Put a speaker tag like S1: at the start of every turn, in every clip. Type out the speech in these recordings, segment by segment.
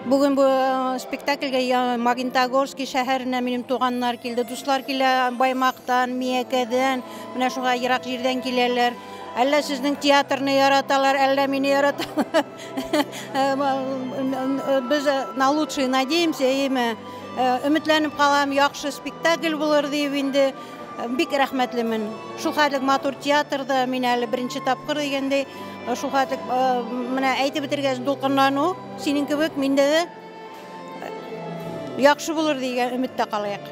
S1: Bugün bu spektaklьгә Магнитогорский шәһәренә минем туганнар килде, дуслар килә Баймактан, Миякәдән, менә шуңа ерак җирдән киләләр. Әллә сезнең театрны яраталар, әллә мине яраталар. Без на лучшее надеемся, өметләнеп калам, яхшы спектакль булыр дип инде. Бик рәхмәтлемен. Шул хәтлек матур театрда мин әле беренче тапкыр дигәндәй, шул хәтлек менә әйтеп бетергәч дулкынлану, синең кебек миндә дә яхшы булыр дигән өметтә калыйк.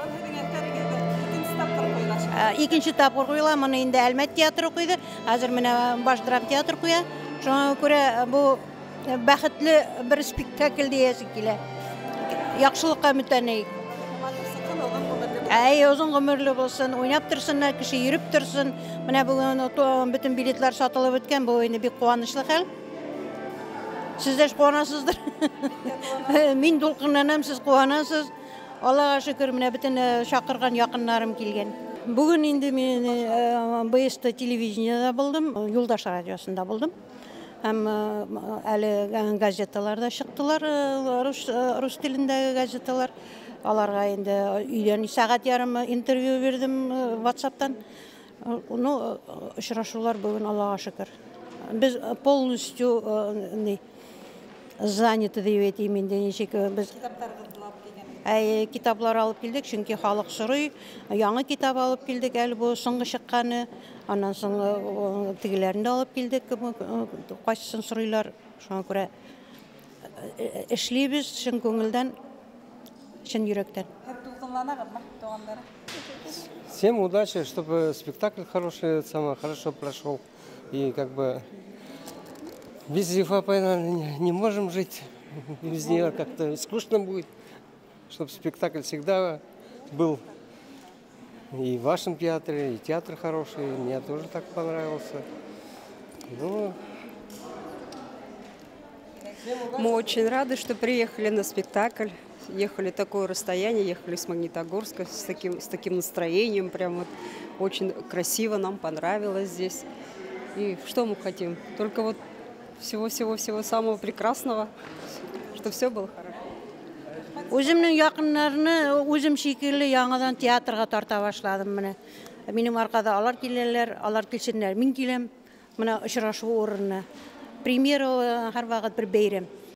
S1: Икенче тапкыр куела, моны инде Әлмәт театры куйды, хәзер менә Баш драм театры куя. Шуңа күрә бу бәхетле бер спектакль диясе килә. Яхшылыкка өметләнәйек. Озын гомерле булсын, уйнап торсыннар, кеше йөреп торсын. Менә бүген бөтен билетлар сатылып беткән, бу инде бик куанычлы хәл. Сез дә куанасыздыр. Мин дулкынланам, сез куанасыз. Аллага шөкер, менә бөтен чакырган якыннарым килгән. Бүген инде мин БСТ телевидениедә булдым, Юлдаш радиосында булдым. Һәм әле газеталарда чыктылар, рус телендәге газеталар. Аларга инде өйдән сәгать ярым интервью бирдем WhatsApp'тан. Очрашулар бүген Аллага шөкер. Без полностью заняты дип әйтим инде, ничек без китаплар алып килдек, чөнки халык сорый. Яңа китап алып килдек, әле бу соңгы чыкканы. Аннан соң тигеләрне дә алып килдек, кайсысын сорыйлар. Шуңа күрә эшлибез чын күңелдән.
S2: Всем удачи, чтобы спектакль хороший, хорошо прошел. И как бы без Зифа не можем жить. Без нее как-то скучно будет. Чтобы спектакль всегда был и в вашем театре, и театр хороший. Мне тоже так понравился.
S3: Мы очень рады, что приехали на спектакль. Ехали такое расстояние, ехали с Магнитогорска с таким настроением, прям вот очень красиво, нам понравилось здесь. И что мы хотим? Только вот всего самого прекрасного, что все было хорошо.
S1: Үземнең якыннарны үзем шикелле яңадан театрга тарта башладым менә. Минем аркада алар киләләр, алар килсеннәр, мин киләм. Менә очрашу урынына. Премьера һәрвакыт бер бәйрәм.